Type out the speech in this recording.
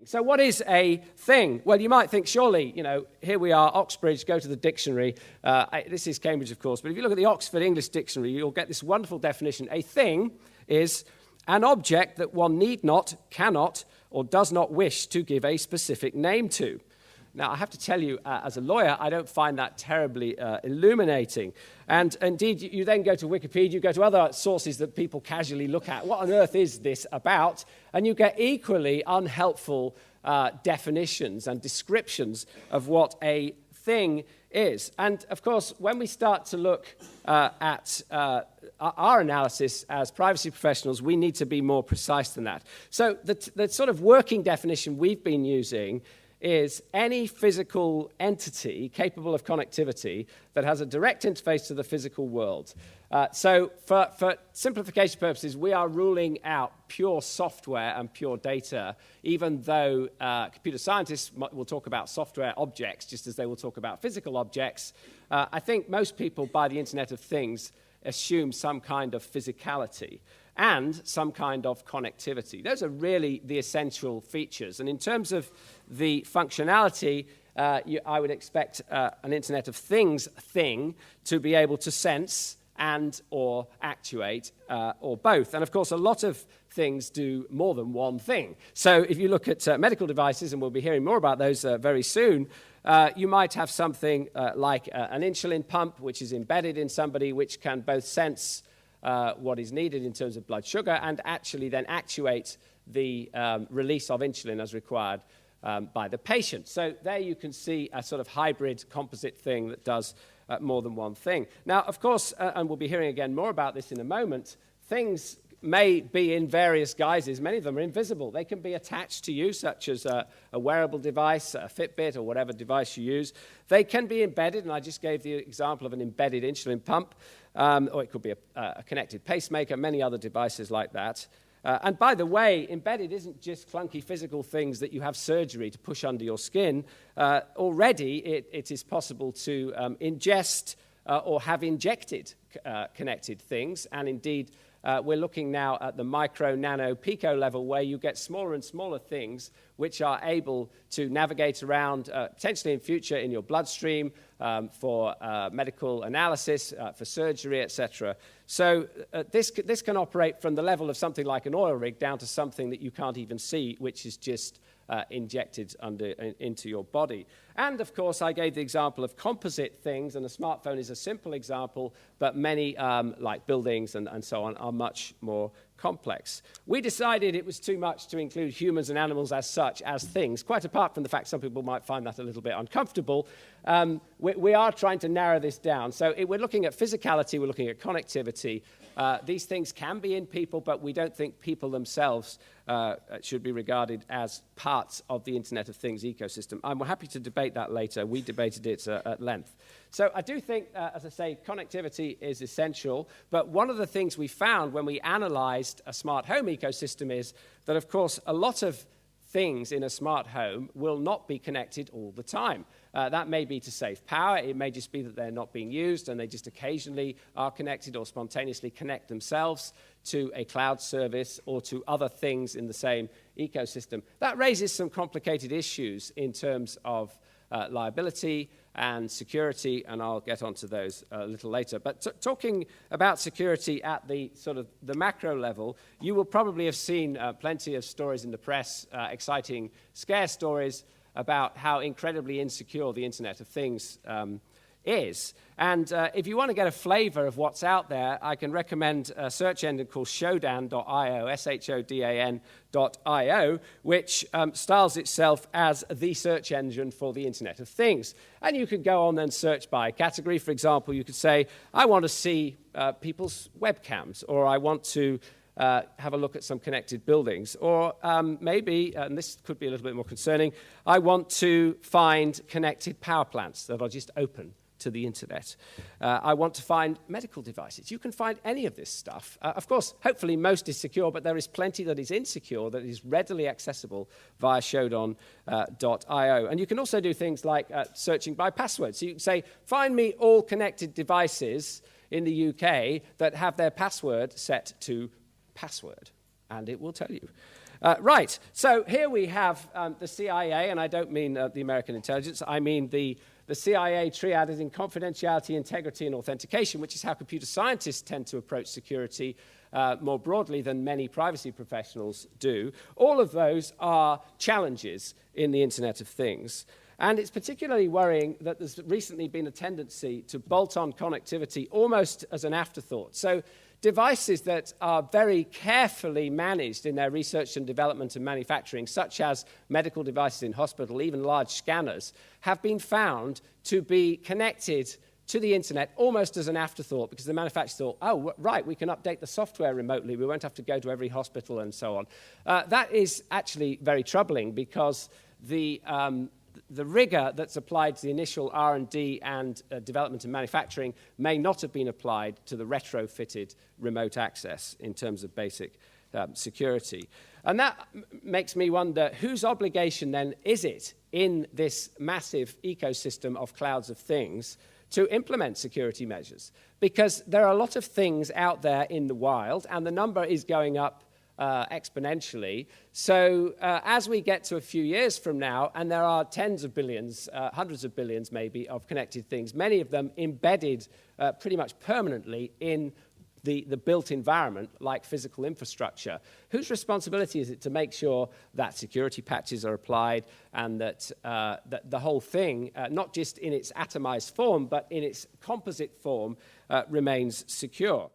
So what is a thing? Well, you might think, surely, here we are, Oxbridge, go to the dictionary. This is Cambridge, of course, but if you look at the Oxford English Dictionary, you'll get this wonderful definition. A thing is an object that one need not, cannot, or does not wish to give a specific name to. Now, I have to tell you, as a lawyer, I don't find that terribly illuminating. And indeed, you then go to Wikipedia, you go to other sources that people casually look at. What on earth is this about? And you get equally unhelpful definitions and descriptions of what a thing is. And, of course, when we start to look at our analysis as privacy professionals, we need to be more precise than that. So the sort of working definition we've been using is any physical entity capable of connectivity that has a direct interface to the physical world. So for simplification purposes, we are ruling out pure software and pure data, even though computer scientists will talk about software objects just as they will talk about physical objects. I think most people, by the Internet of Things, assume some kind of physicality and some kind of connectivity. Those are really the essential features. And in terms of the functionality, I would expect an Internet of Things thing to be able to sense and or actuate or both. And of course, a lot of things do more than one thing. So if you look at medical devices, and we'll be hearing more about those very soon, you might have something like an insulin pump, which is embedded in somebody, which can both sense what is needed in terms of blood sugar and actually then actuate the release of insulin as required by the patient. So there you can see a sort of hybrid composite thing that does more than one thing. Now, of course, and we'll be hearing again more about this in a moment, things may be in various guises. Many of them are invisible. They can be attached to you, such as a wearable device, a Fitbit, or whatever device you use. They can be embedded, and I just gave the example of an embedded insulin pump, or it could be a connected pacemaker, many other devices like that. And by the way, embedded isn't just clunky physical things that you have surgery to push under your skin. Already, it is possible to ingest or have injected connected things, and indeed, we're looking now at the micro, nano, pico level where you get smaller and smaller things which are able to navigate around, potentially in future in your bloodstream for medical analysis, for surgery, etc. So this can operate from the level of something like an oil rig down to something that you can't even see, which is just injected into your body. And, of course, I gave the example of composite things, and a smartphone is a simple example, but many, like buildings and so on, are much more complex. We decided it was too much to include humans and animals as such, as things, quite apart from the fact some people might find that a little bit uncomfortable. We are trying to narrow this down. So we're looking at physicality, we're looking at connectivity. These things can be in people, but we don't think people themselves should be regarded as parts of the Internet of Things ecosystem. I'm happy to debate that later. We debated it at length. So I do think, as I say, connectivity is essential. But one of the things we found when we analyzed a smart home ecosystem is that, of course, a lot of things in a smart home will not be connected all the time. That may be to save power. It may just be that they're not being used and they just occasionally are connected or spontaneously connect themselves to a cloud service or to other things in the same ecosystem. That raises some complicated issues in terms of liability and security, and I'll get onto those a little later. But talking about security at the sort of the macro level, you will probably have seen plenty of stories in the press, exciting scare stories about how incredibly insecure the Internet of Things is. And if you want to get a flavor of what's out there, I can recommend a search engine called Shodan.io, Shodan.io, which styles itself as the search engine for the Internet of Things. And you can go on and search by category. For example, you could say, I want to see people's webcams, or I want to have a look at some connected buildings. Or maybe, and this could be a little bit more concerning, I want to find connected power plants that are just open to the internet. I want to find medical devices. You can find any of this stuff. Of course, hopefully most is secure, but there is plenty that is insecure that is readily accessible via Shodan.io. And you can also do things like searching by password. So you can say, find me all connected devices in the UK that have their password set to password, and it will tell you. Right, so here we have the CIA, and I don't mean the American intelligence, I mean the CIA triad in confidentiality, integrity, and authentication, which is how computer scientists tend to approach security more broadly than many privacy professionals do. All of those are challenges in the Internet of Things. And it's particularly worrying that there's recently been a tendency to bolt on connectivity almost as an afterthought. So devices that are very carefully managed in their research and development and manufacturing, such as medical devices in hospital, even large scanners, have been found to be connected to the internet almost as an afterthought, because the manufacturers thought, oh, right, we can update the software remotely, we won't have to go to every hospital and so on. That is actually very troubling, because the rigor that's applied to the initial R&D and development and manufacturing may not have been applied to the retrofitted remote access in terms of basic security. And that makes me wonder, whose obligation then is it in this massive ecosystem of clouds of things to implement security measures? Because there are a lot of things out there in the wild, and the number is going up exponentially. So as we get to a few years from now, and there are tens of billions, hundreds of billions maybe, of connected things, many of them embedded pretty much permanently in the built environment, like physical infrastructure, whose responsibility is it to make sure that security patches are applied and that the whole thing, not just in its atomized form, but in its composite form, remains secure?